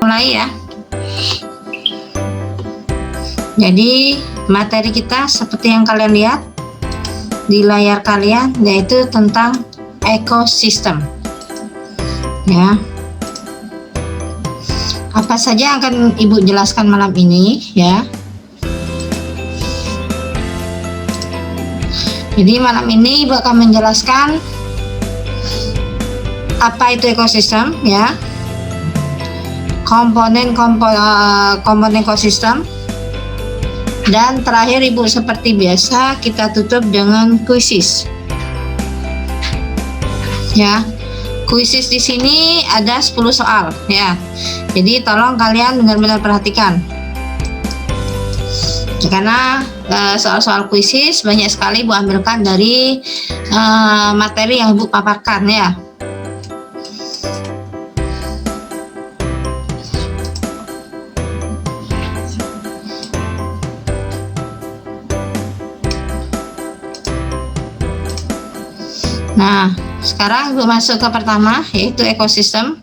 Mulai ya. Jadi materi kita seperti yang kalian lihat di layar kalian, yaitu tentang ekosistem. Ya. Apa saja yang akan Ibu jelaskan malam ini ya. Jadi malam ini Ibu akan menjelaskan apa itu ekosistem ya. Komponen ekosistem. Dan terakhir Ibu seperti biasa kita tutup dengan kuisis. Ya. Kuisis di sini ada 10 soal ya. Jadi tolong kalian benar-benar perhatikan. Karena soal-soal kuisis banyak sekali Ibu ambilkan dari materi yang Ibu paparkan ya. Nah, sekarang Ibu masuk ke pertama, yaitu ekosistem.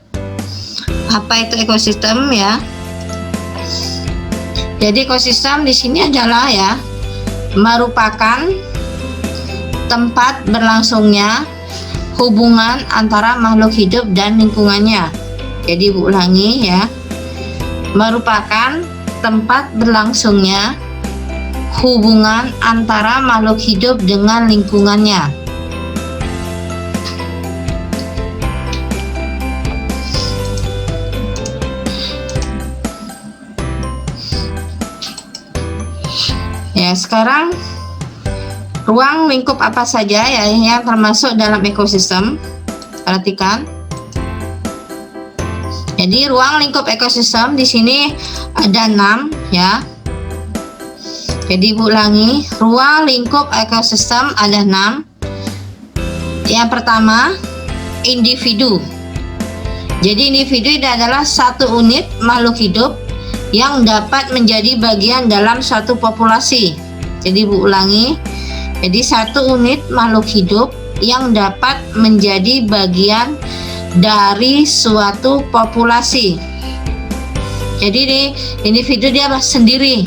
Apa itu ekosistem ya? Jadi ekosistem di sini adalah ya, merupakan tempat berlangsungnya hubungan antara makhluk hidup dan lingkungannya. Jadi Ibu ulangi ya, merupakan tempat berlangsungnya hubungan antara makhluk hidup dengan lingkungannya. Ya, sekarang ruang lingkup apa saja ya yang termasuk dalam ekosistem? Perhatikan. Jadi ruang lingkup ekosistem di sini ada 6 ya. Jadi Ibu ulangi, ruang lingkup ekosistem ada 6. Yang pertama, individu. Jadi individu itu adalah satu unit makhluk hidup yang dapat menjadi bagian dalam suatu populasi. Jadi Ibu ulangi, jadi satu unit makhluk hidup yang dapat menjadi bagian dari suatu populasi. Jadi di individu dia sendiri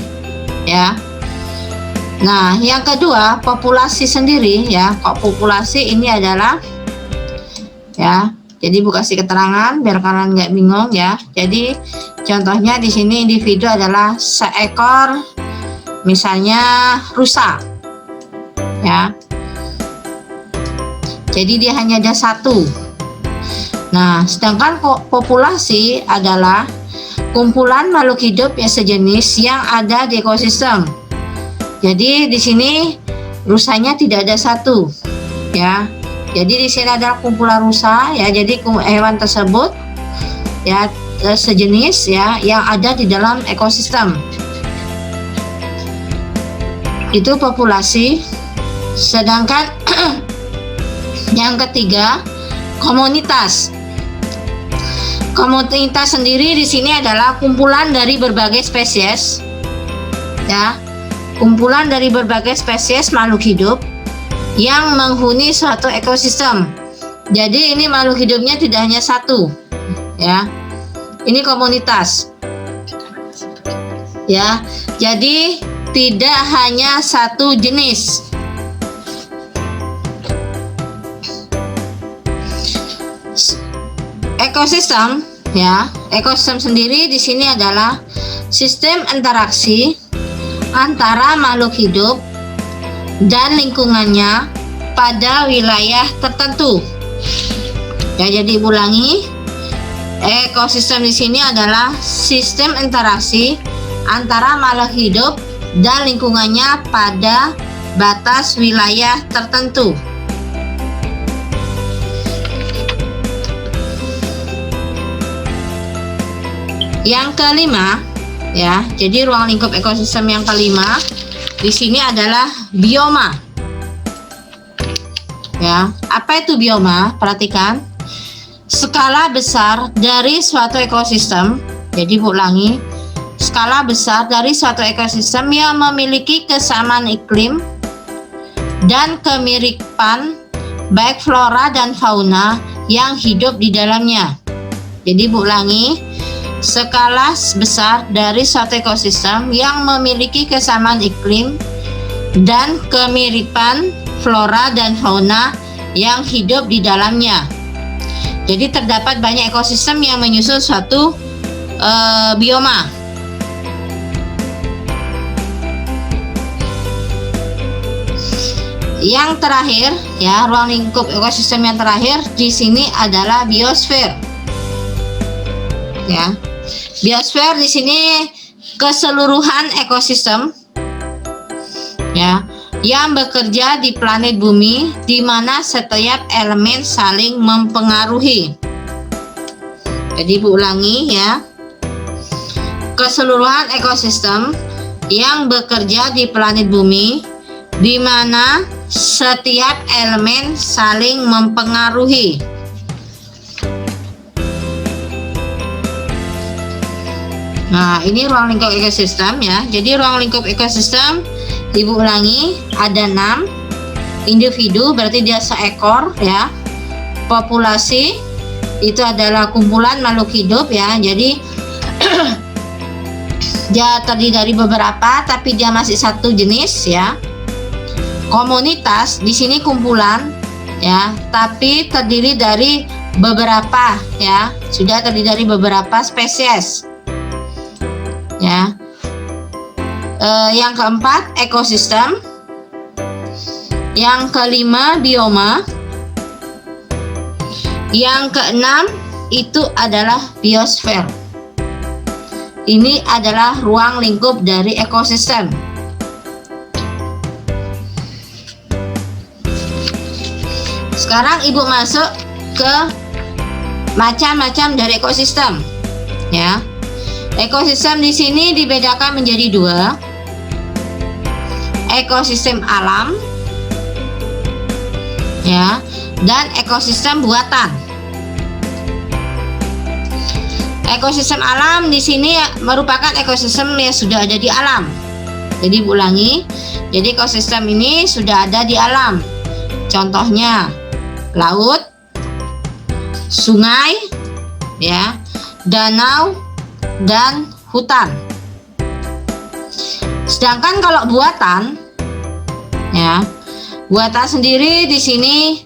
ya. Nah, yang kedua, populasi sendiri ya. Kok populasi ini adalah ya. Jadi Ibu kasih keterangan biar kalian nggak bingung ya. Jadi contohnya di sini individu adalah seekor, misalnya rusa, ya. Jadi dia hanya ada satu. Nah, sedangkan populasi adalah kumpulan makhluk hidup yang sejenis yang ada di ekosistem. Jadi di sini rusanya tidak ada satu, ya. Jadi di sini ada kumpulan rusa, ya. Jadi hewan tersebut, ya, sejenis ya yang ada di dalam ekosistem. Itu populasi. Sedangkan yang ketiga, komunitas. Komunitas sendiri di sini adalah kumpulan dari berbagai spesies, ya. Kumpulan dari berbagai spesies makhluk hidup yang menghuni suatu ekosistem. Jadi ini makhluk hidupnya tidak hanya satu, ya. Ini komunitas, ya. Jadi tidak hanya satu jenis. Ekosistem, ya. Ekosistem sendiri di sini adalah sistem interaksi antara makhluk hidup dan lingkungannya pada wilayah tertentu. Ya, jadi ulangi. Ekosistem di sini adalah sistem interaksi antara makhluk hidup dan lingkungannya pada batas wilayah tertentu. Yang kelima, ya. Jadi ruang lingkup ekosistem yang kelima di sini adalah bioma. Ya, apa itu bioma? Perhatikan. Skala besar dari suatu ekosistem. Jadi ulangi, skala besar dari suatu ekosistem yang memiliki kesamaan iklim dan kemiripan baik flora dan fauna yang hidup di dalamnya. Jadi ulangi, skala besar dari suatu ekosistem yang memiliki kesamaan iklim dan kemiripan flora dan fauna yang hidup di dalamnya. Jadi terdapat banyak ekosistem yang menyusun suatu bioma. Yang terakhir, ya, ruang lingkup ekosistem yang terakhir di sini adalah biosfer. Ya, biosfer di sini keseluruhan ekosistem, ya, yang bekerja di planet bumi, di mana setiap elemen saling mempengaruhi. Jadi Ibu ulangi, ya, keseluruhan ekosistem yang bekerja di planet bumi, di mana setiap elemen saling mempengaruhi. Nah, ini ruang lingkup ekosistem, ya. Jadi ruang lingkup ekosistem, Ibu ulangi, ada 6 individu, berarti dia seekor, ya. Populasi itu adalah kumpulan makhluk hidup, ya. Jadi dia terdiri dari beberapa, tapi dia masih satu jenis, ya. Komunitas di sini kumpulan, ya, tapi terdiri dari beberapa, ya, sudah terdiri dari beberapa spesies, ya. Yang keempat ekosistem, yang kelima bioma, yang keenam itu adalah biosfer. Ini adalah ruang lingkup dari ekosistem. Sekarang Ibu masuk ke macam-macam dari ekosistem, ya. Ekosistem di sini dibedakan menjadi 2. Ekosistem alam, ya, dan ekosistem buatan. Ekosistem alam di sini merupakan ekosistem yang sudah ada di alam. Jadi Ibu ulangi, jadi ekosistem ini sudah ada di alam. Contohnya laut, sungai, ya, danau, dan hutan. Sedangkan kalau buatan, ya, buatan sendiri di sini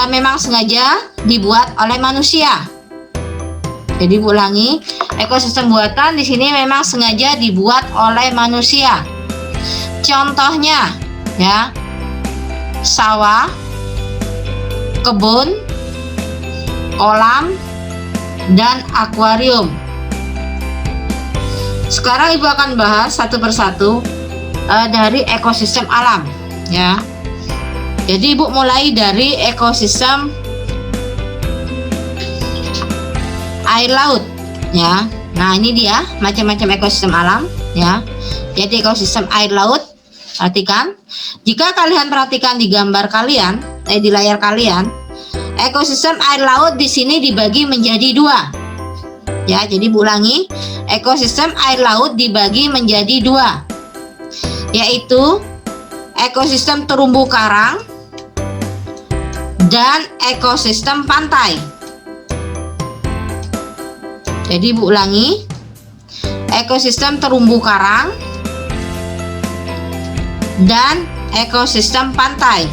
memang sengaja dibuat oleh manusia. Jadi ulangi, ekosistem buatan di sini memang sengaja dibuat oleh manusia. Contohnya, ya, sawah, kebun, kolam, dan akuarium. Sekarang Ibu akan bahas satu persatu dari ekosistem alam, ya. Jadi Ibu mulai dari ekosistem air laut, ya. Nah, ini dia macam-macam ekosistem alam, ya. Jadi ekosistem air laut, perhatikan. Jika kalian perhatikan di gambar kalian, di layar kalian, ekosistem air laut di sini dibagi menjadi 2. Ya, jadi ulangi, ekosistem air laut dibagi menjadi 2, yaitu ekosistem terumbu karang dan ekosistem pantai. Jadi Bu ulangi, ekosistem terumbu karang dan ekosistem pantai.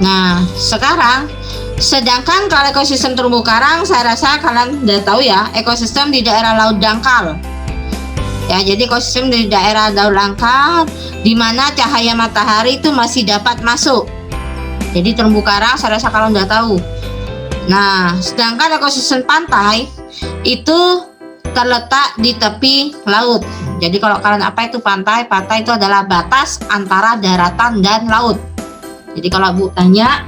Nah, sekarang sedangkan kalau ekosistem terumbu karang, saya rasa kalian udah tahu, ya, ekosistem di daerah laut dangkal. Ya, jadi ekosistem di daerah laut dangkal di mana cahaya matahari itu masih dapat masuk. Jadi terumbu karang saya rasa kalian udah tahu. Nah, sedangkan ekosistem pantai itu terletak di tepi laut. Jadi kalau kalian apa itu pantai? Pantai itu adalah batas antara daratan dan laut. Jadi kalau Bu tanya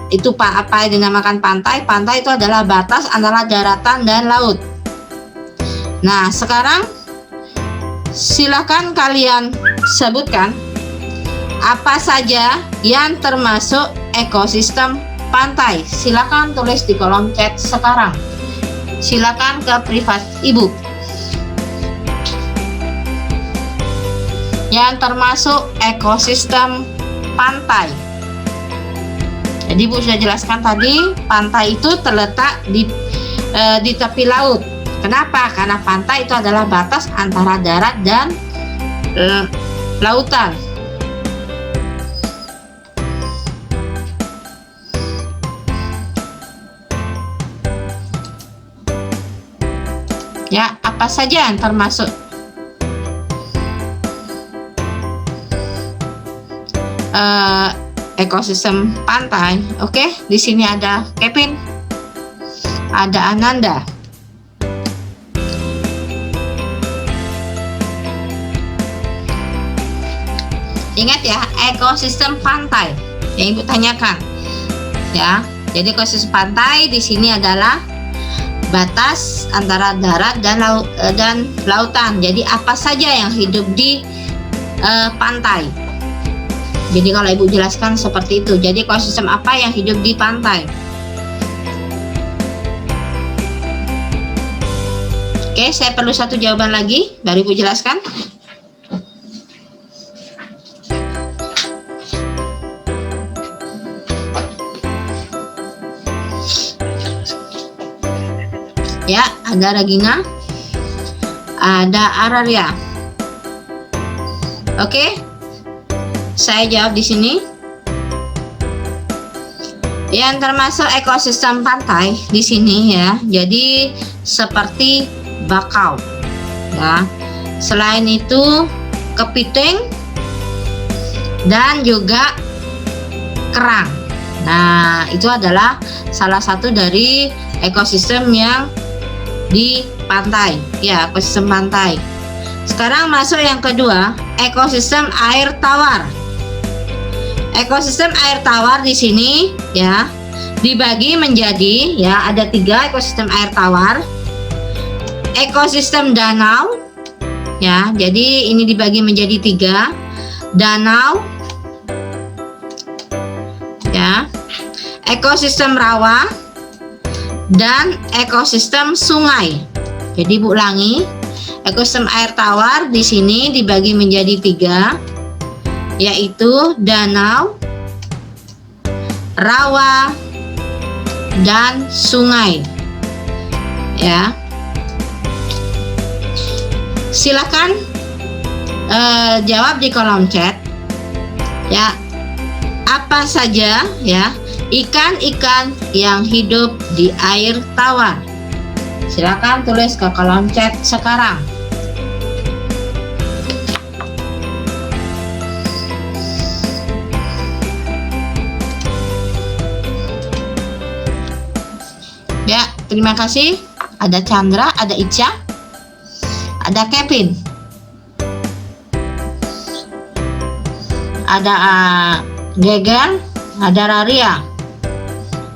itu apa yang dinamakan pantai? Pantai itu adalah batas antara daratan dan laut. Nah, sekarang silakan kalian sebutkan apa saja yang termasuk ekosistem pantai. Silakan tulis di kolom chat sekarang. Silakan ke privat Ibu. Yang termasuk ekosistem pantai. Jadi Ibu sudah jelaskan tadi, pantai itu terletak di tepi laut. Kenapa? Karena pantai itu adalah batas antara darat dan lautan. Ya, apa saja yang termasuk ekosistem pantai? Oke, di sini ada Kevin, ada Ananda. Ingat ya, ekosistem pantai yang Ibu tanyakan. Ya, jadi ekosistem pantai di sini adalah batas antara darat dan lautan. Jadi apa saja yang hidup di pantai. Jadi kalau Ibu jelaskan seperti itu. Jadi ekosistem apa yang hidup di pantai? Oke, saya perlu satu jawaban lagi baru Ibu jelaskan. Ya, ada Regina, ada Araria. Oke, saya jawab di sini. Yang termasuk ekosistem pantai di sini ya. Jadi seperti bakau. Ya. Selain itu kepiting dan juga kerang. Nah, itu adalah salah satu dari ekosistem yang di pantai, ya, ekosistem pantai. Sekarang masuk yang kedua, ekosistem air tawar. Ekosistem air tawar di sini ya dibagi menjadi ya ada 3 ekosistem air tawar. Ekosistem danau ya, jadi ini dibagi menjadi 3. Danau ya, ekosistem rawa dan ekosistem sungai. Jadi Ibu ulangi, ekosistem air tawar di sini dibagi menjadi 3, yaitu danau, rawa, dan sungai. Ya, silakan jawab di kolom chat. Ya, apa saja ya ikan-ikan yang hidup di air tawar? Silakan tulis ke kolom chat sekarang. Ya, terima kasih. Ada Chandra, ada Ica, ada Kevin, ada Geger, ada Raria,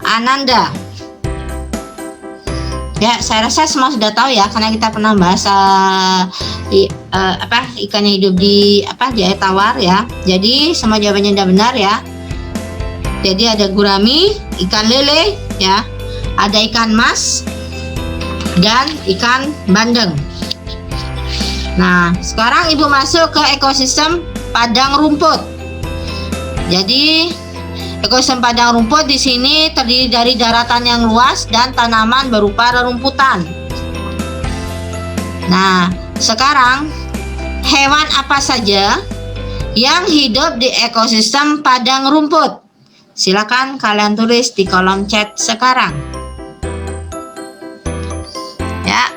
Ananda. Ya, saya rasa semua sudah tahu ya, karena kita pernah bahas ikannya hidup di air tawar ya. Jadi semua jawabannya sudah benar ya. Jadi ada gurami, ikan lele ya, ada ikan mas dan ikan bandeng. Nah, sekarang Ibu masuk ke ekosistem padang rumput. Jadi ekosistem padang rumput di sini terdiri dari daratan yang luas dan tanaman berupa rerumputan. Nah, sekarang hewan apa saja yang hidup di ekosistem padang rumput? Silakan kalian tulis di kolom chat sekarang. Ya,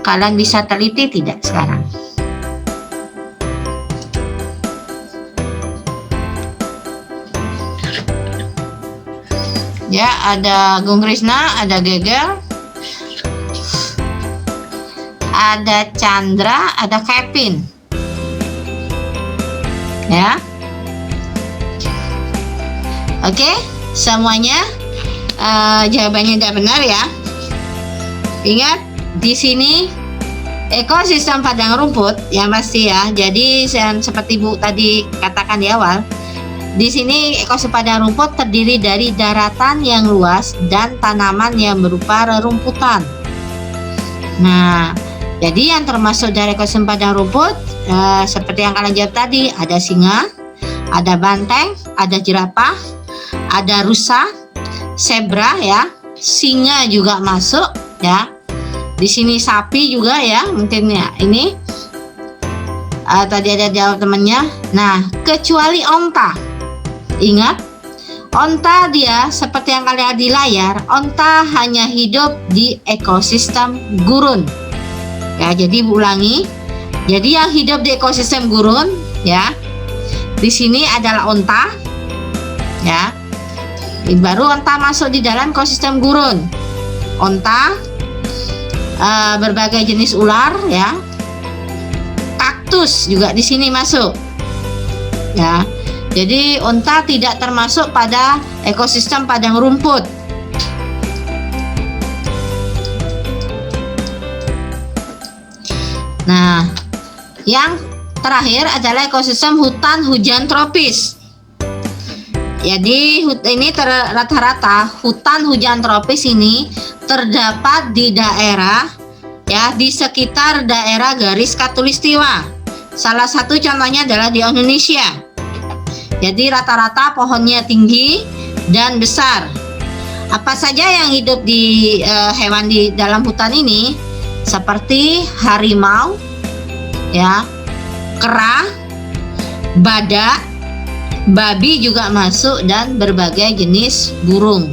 kalian bisa teliti tidak sekarang? Ya, ada Gung Krisna, ada Geger, ada Chandra, ada Kevin. Ya. Oke, semuanya jawabannya tidak benar ya. Ingat, di sini ekosistem padang rumput ya pasti ya. Jadi seperti Bu tadi katakan di awal, di sini ekosistem padang rumput terdiri dari daratan yang luas dan tanaman yang berupa rerumputan. Nah, jadi yang termasuk dari ekosistem padang rumput seperti yang kalian jawab tadi, ada singa, ada banteng, ada jerapah, ada rusa, zebra ya, singa juga masuk ya. Di sini sapi juga ya, mungkin ya ini tadi ada jawab temannya. Nah, kecuali onta. Ingat, onta dia seperti yang kalian lihat di layar, onta hanya hidup di ekosistem gurun. Ya, jadi ulangi. Jadi yang hidup di ekosistem gurun ya, di sini adalah onta ya. Baru onta masuk di dalam ekosistem gurun. Onta, berbagai jenis ular ya, kaktus juga di sini masuk ya. Jadi onta tidak termasuk pada ekosistem padang rumput. Nah, yang terakhir adalah ekosistem hutan hujan tropis. Jadi ini rata-rata hutan hujan tropis ini terdapat di daerah ya, di sekitar daerah garis khatulistiwa. Salah satu contohnya adalah di Indonesia. Jadi rata-rata pohonnya tinggi dan besar. Apa saja yang hidup di hewan di dalam hutan ini? Seperti harimau ya, kera, badak, babi juga masuk, dan berbagai jenis burung.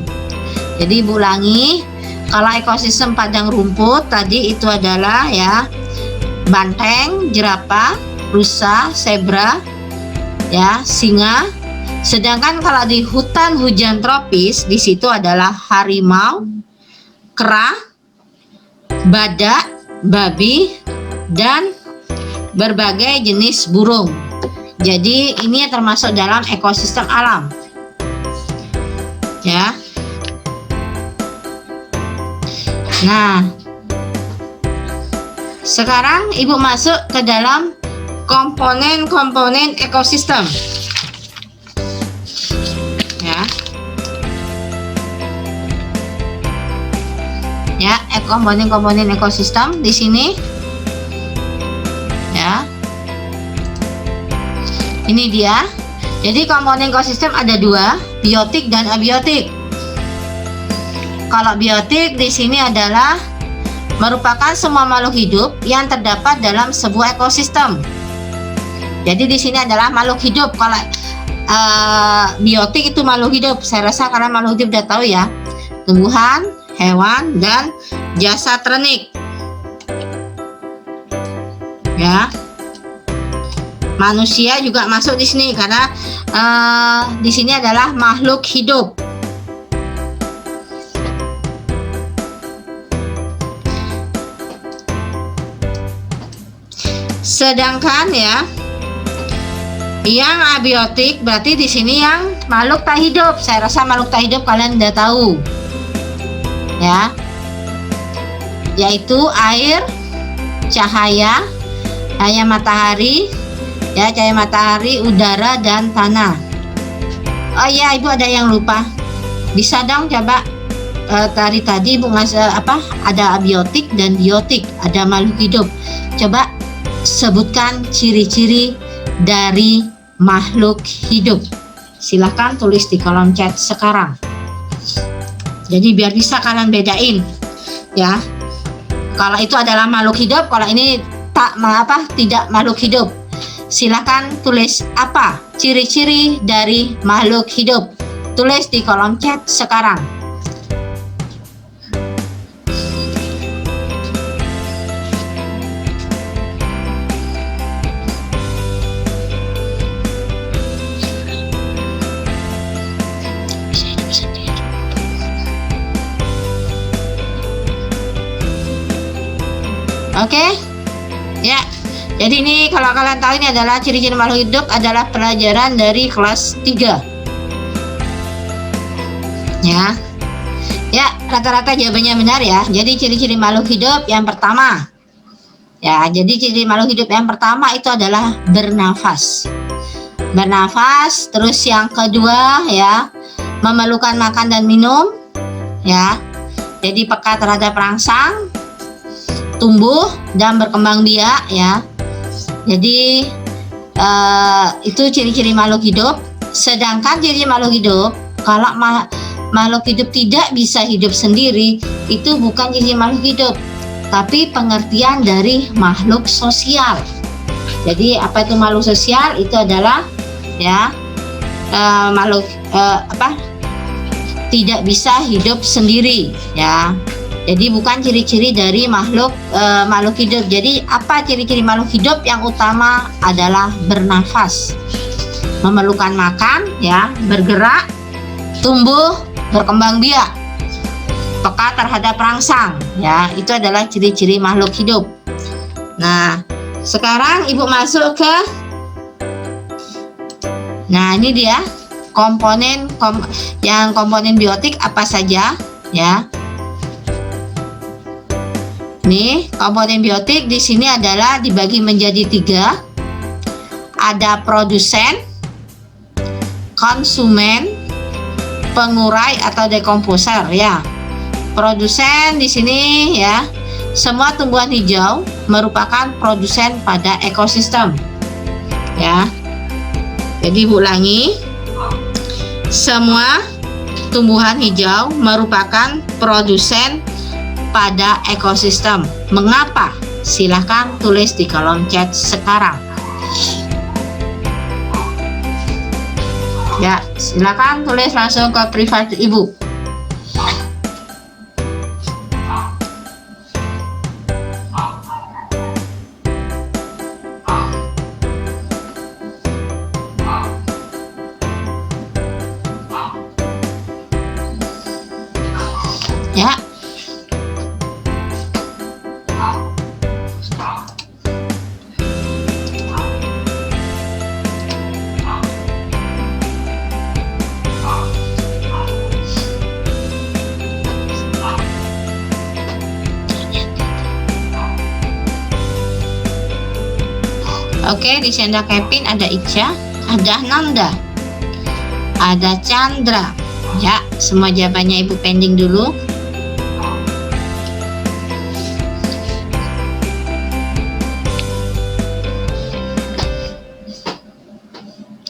Jadi ulangi, kalau ekosistem padang rumput tadi itu adalah ya, banteng, jerapah, rusa, zebra ya, singa. Sedangkan kalau di hutan hujan tropis di situ adalah harimau, kera, badak, babi, dan berbagai jenis burung. Jadi ini termasuk dalam ekosistem alam ya. Nah, sekarang Ibu masuk ke dalam komponen-komponen ekosistem ya. Ya, komponen-komponen ekosistem di sini ya. Ini dia. Jadi komponen ekosistem ada dua, biotik dan abiotik. Kalau biotik di sini adalah merupakan semua makhluk hidup yang terdapat dalam sebuah ekosistem. Jadi di sini adalah makhluk hidup. Kalau biotik itu makhluk hidup, saya rasa karena makhluk hidup udah tahu ya. Tumbuhan, hewan, dan jasad ternik. Ya. Manusia juga masuk di sini karena di sini adalah makhluk hidup. Sedangkan ya, yang abiotik berarti di sini yang makhluk tak hidup. Saya rasa makhluk tak hidup kalian udah tahu. Ya. Yaitu air, cahaya matahari, ya, cahaya matahari, udara, dan tanah. Oh iya, Ibu ada yang lupa. Bisa dong coba tadi Ibu ngasih ada abiotik dan biotik, ada makhluk hidup. Coba sebutkan ciri-ciri dari makhluk hidup. Silahkan tulis di kolom chat sekarang. Jadi biar bisa kalian bedain ya. Kalau itu adalah makhluk hidup, kalau ini tidak makhluk hidup. Silahkan tulis apa ciri-ciri dari makhluk hidup. Tulis di kolom chat sekarang. Oke? Ya. Jadi ini kalau kalian tahu, ini adalah ciri-ciri makhluk hidup, adalah pelajaran dari kelas 3. Ya. Ya, rata-rata jawabannya benar ya. Jadi ciri-ciri makhluk hidup yang pertama. Ya, jadi ciri makhluk hidup yang pertama itu adalah bernafas. Bernafas, terus yang kedua ya, memerlukan makan dan minum. Ya. Jadi peka terhadap rangsang, tumbuh dan berkembang biak ya. Jadi itu ciri-ciri makhluk hidup. Sedangkan ciri makhluk hidup Kalau makhluk hidup tidak bisa hidup sendiri, itu bukan ciri makhluk hidup, tapi pengertian dari makhluk sosial. Jadi apa itu makhluk sosial? Itu adalah ya makhluk tidak bisa hidup sendiri ya. Jadi bukan ciri-ciri dari makhluk hidup. Jadi apa ciri-ciri makhluk hidup? Yang utama adalah bernafas, memerlukan makan ya, bergerak, tumbuh, berkembang biak, peka terhadap rangsang ya. Itu adalah ciri-ciri makhluk hidup. Nah, sekarang Ibu masuk ke ini dia komponen biotik apa saja ya. Nih, komponen biotik di sini adalah dibagi menjadi 3. Ada produsen, konsumen, pengurai atau dekomposer ya. Produsen di sini ya, semua tumbuhan hijau merupakan produsen pada ekosistem ya. Jadi ulangi, semua tumbuhan hijau merupakan produsen pada ekosistem. Mengapa? Silahkan tulis di kolom chat sekarang. Ya, silakan tulis langsung ke private Ibu. Ya. Oke, di sini ada Kevin, ada Ica, ada Nanda, ada Chandra. Ya, semua jawabannya Ibu pending dulu.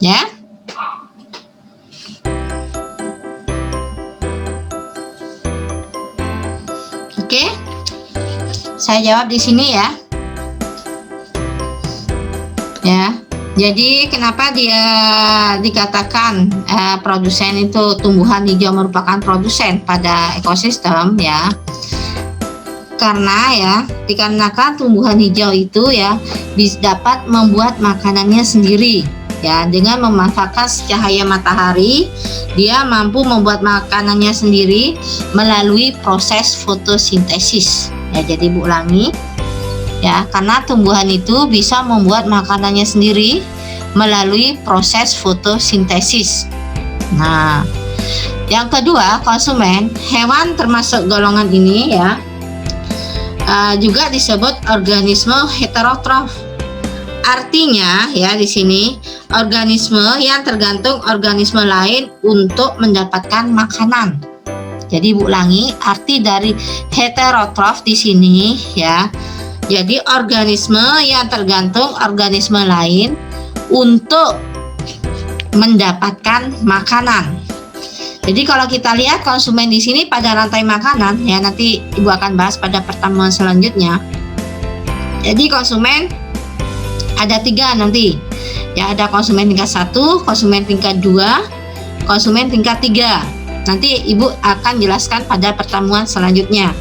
Ya. Oke. Saya jawab di sini ya. Ya, jadi kenapa dia dikatakan produsen itu tumbuhan hijau merupakan produsen pada ekosistem ya? Karena ya, dikarenakan tumbuhan hijau itu ya dapat membuat makanannya sendiri ya, dengan memanfaatkan cahaya matahari. Dia mampu membuat makanannya sendiri melalui proses fotosintesis ya. Jadi Bu ulangi ya, karena tumbuhan itu bisa membuat makanannya sendiri melalui proses fotosintesis. Nah, yang kedua, konsumen. Hewan termasuk golongan ini ya, juga disebut organisme heterotrof. Artinya ya, di sini organisme yang tergantung organisme lain untuk mendapatkan makanan. Jadi Bu ulangi, arti dari heterotrof di sini ya. Jadi organisme yang tergantung organisme lain untuk mendapatkan makanan. Jadi kalau kita lihat konsumen di sini pada rantai makanan ya, nanti Ibu akan bahas pada pertemuan selanjutnya. Jadi konsumen ada 3 nanti. Ya, ada konsumen tingkat 1, konsumen tingkat 2, konsumen tingkat 3. Nanti Ibu akan jelaskan pada pertemuan selanjutnya.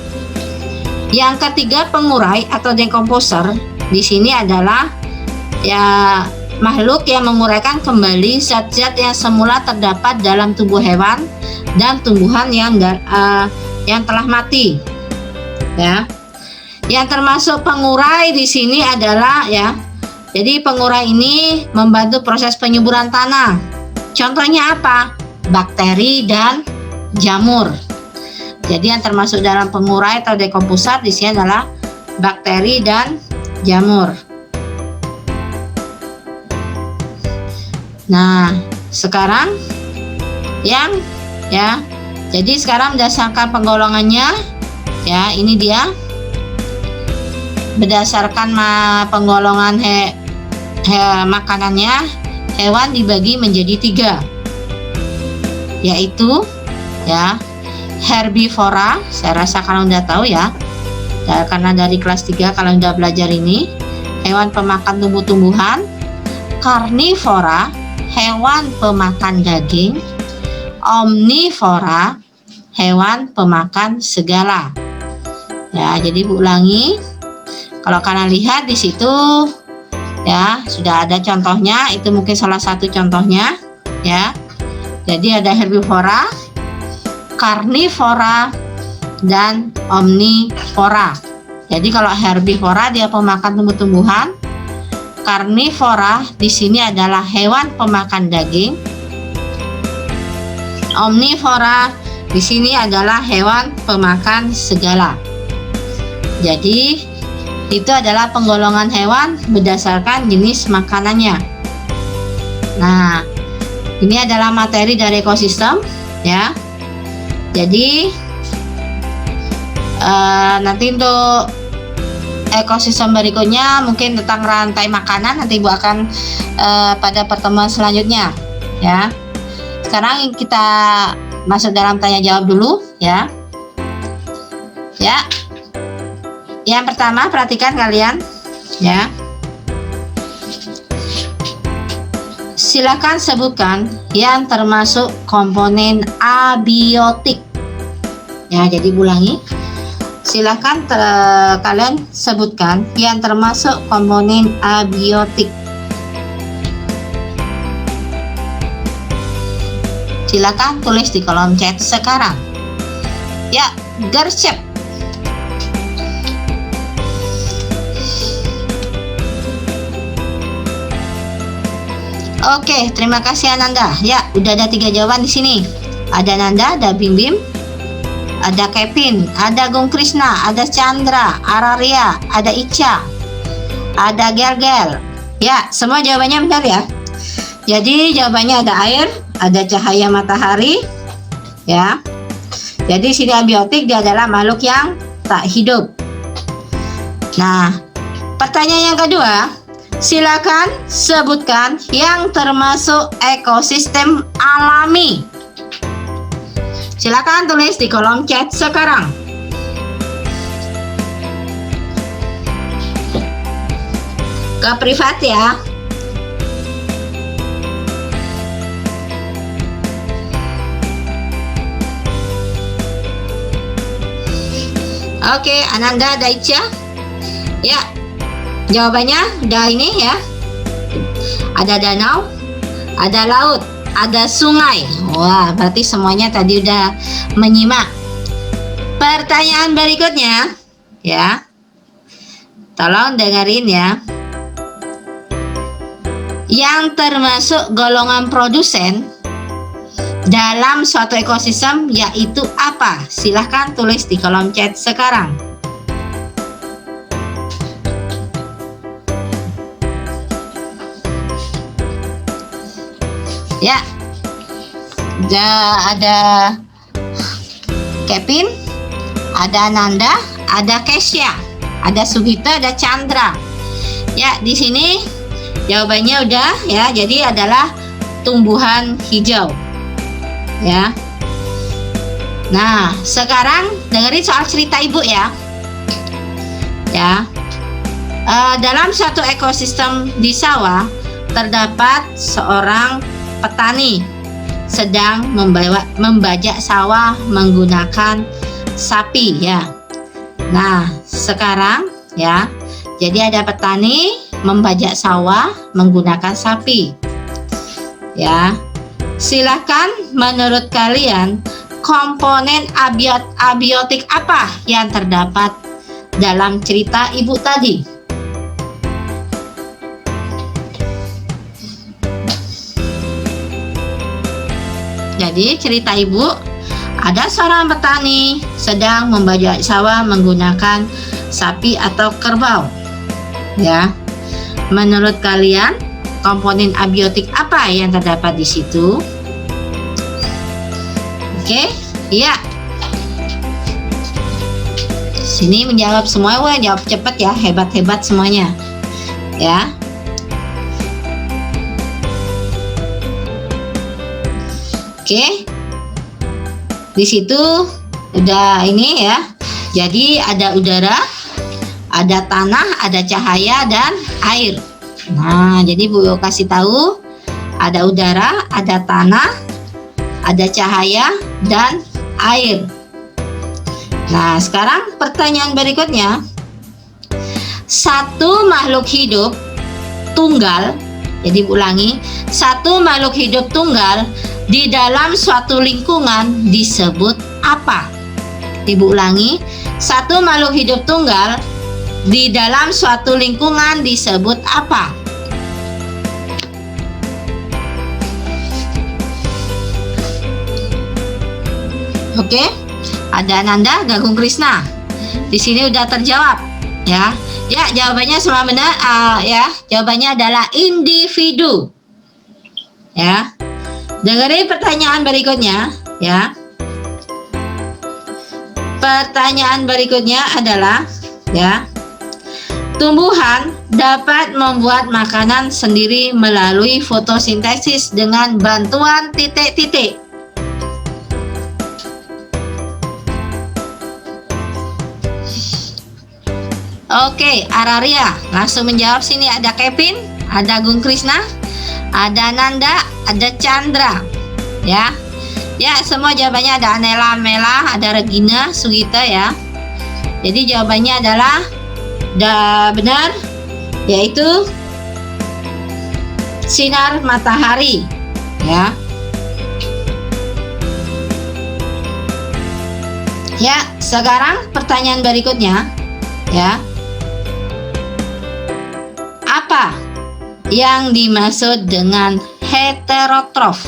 Yang ketiga, pengurai atau dekomposer. Di sini adalah ya makhluk yang menguraikan kembali zat-zat yang semula terdapat dalam tubuh hewan dan tumbuhan yang telah mati. Ya. Yang termasuk pengurai di sini adalah ya. Jadi pengurai ini membantu proses penyuburan tanah. Contohnya apa? Bakteri dan jamur. Jadi yang termasuk dalam pengurai atau dekomposer di sini adalah bakteri dan jamur. Nah, sekarang yang ya. Jadi sekarang berdasarkan penggolongannya ya, ini dia. Berdasarkan penggolongan makanannya, hewan dibagi menjadi 3. yaitu ya herbivora. Saya rasa kalian udah tahu ya, karena dari kelas 3 kalian udah belajar ini. Hewan pemakan tumbuh-tumbuhan. Karnivora, hewan pemakan daging. Omnivora, hewan pemakan segala. Ya, jadi Bu ulangi. Kalau kalian lihat di situ ya, sudah ada contohnya, itu mungkin salah satu contohnya ya. Jadi ada herbivora, karnivora, dan omnivora. Jadi kalau herbivora dia pemakan tumbuh-tumbuhan, karnivora di sini adalah hewan pemakan daging, omnivora di sini adalah hewan pemakan segala. Jadi itu adalah penggolongan hewan berdasarkan jenis makanannya. Nah, ini adalah materi dari ekosistem ya. Jadi nanti untuk ekosistem berikutnya mungkin tentang rantai makanan, nanti Ibu akan pada pertemuan selanjutnya ya. Sekarang kita masuk dalam tanya jawab dulu ya. Ya. Yang pertama, perhatikan kalian ya. Silakan sebutkan yang termasuk komponen abiotik. Ya, jadi ulangi. Silakan kalian sebutkan yang termasuk komponen abiotik. Silakan tulis di kolom chat sekarang. Ya, gercep. Oke, terima kasih Ananda. Ya, udah ada 3 jawaban di sini. Ada Nanda, ada Bim Bim, ada Kevin, ada Gung Krishna, ada Chandra, Araria, ada Ica, ada Gel. Ya, semua jawabannya benar ya. Jadi jawabannya ada air, ada cahaya matahari, ya. Jadi sini abiotik dia adalah makhluk yang tak hidup. Nah, pertanyaan yang kedua, silakan sebutkan yang termasuk ekosistem alami. Silakan tulis di kolom chat sekarang. Ke privat ya. Oke, Ananda, Daicha. Ya. Jawabannya udah ini ya. Ada danau, ada laut, ada sungai. Wah, berarti semuanya tadi udah menyimak. Pertanyaan berikutnya ya. Tolong dengerin ya. Yang termasuk golongan produsen dalam suatu ekosistem yaitu apa? Silahkan tulis di kolom chat sekarang. Ya, ada Kevin, ada Nanda, ada Kesya, ada Sugita, ada Chandra. Ya, di sini jawabannya udah ya. Jadi adalah tumbuhan hijau. Ya. Nah, sekarang dengerin soal cerita Ibu ya. Ya. Dalam suatu ekosistem di sawah terdapat seorang petani sedang membajak sawah menggunakan sapi ya. Nah, sekarang ya. Jadi ada petani membajak sawah menggunakan sapi. Ya. Silakan menurut kalian komponen abiotik apa yang terdapat dalam cerita Ibu tadi? Jadi cerita Ibu, ada seorang petani sedang membajak sawah menggunakan sapi atau kerbau. Ya. Menurut kalian komponen abiotik apa yang terdapat di situ? Oke, iya. Sini menjawab semua, wah jawab cepet ya, hebat-hebat semuanya. Ya. Oke, Di situ udah ini ya. Jadi ada udara, ada tanah, ada cahaya dan air. Nah, jadi Bu kasih tahu ada udara, ada tanah, ada cahaya dan air. Nah, sekarang pertanyaan berikutnya. Satu makhluk hidup tunggal, jadi ulangi, satu makhluk hidup tunggal di dalam suatu lingkungan disebut apa? Ibu ulangi, satu makhluk hidup tunggal di dalam suatu lingkungan disebut apa? Oke, ada Ananda, Gagung Krisna. Di sini udah terjawab, ya. Ya, jawabannya semua benar. Ya, jawabannya adalah individu. Ya, dengerin pertanyaan berikutnya, ya. Pertanyaan berikutnya adalah, ya, tumbuhan dapat membuat makanan sendiri melalui fotosintesis dengan bantuan titik-titik. Oke, Araria langsung menjawab. Sini ada Kevin, ada Gung Krisna, ada Nanda, ada Chandra. Ya. Ya, semua jawabannya ada Anela, Mela, ada Regina, Sugita ya. Jadi jawabannya adalah benar, yaitu sinar matahari ya. Ya, sekarang pertanyaan berikutnya ya. Apa yang dimaksud dengan heterotrof?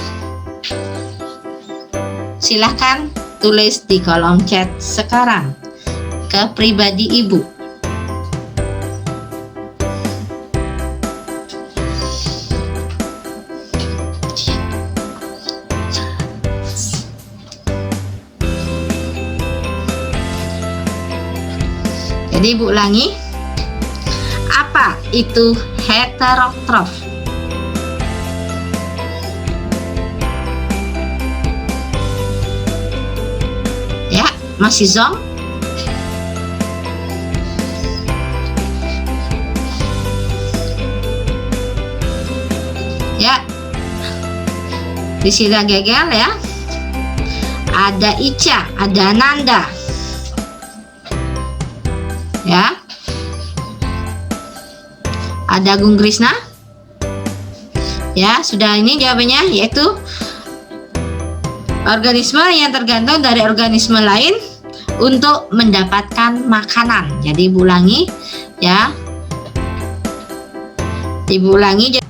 Silahkan tulis di kolom chat sekarang ke pribadi Ibu. Jadi Ibu ulangi, apa itu heterotrof? Ya, masih zong? Ya, di sini gegel ya. Ada Ica, ada Nanda. Ya. Ada Gung Krisna. Ya, sudah ini jawabannya, yaitu organisme yang tergantung dari organisme lain untuk mendapatkan makanan. Jadi Ibu ulangi ya. Ibu ulangi.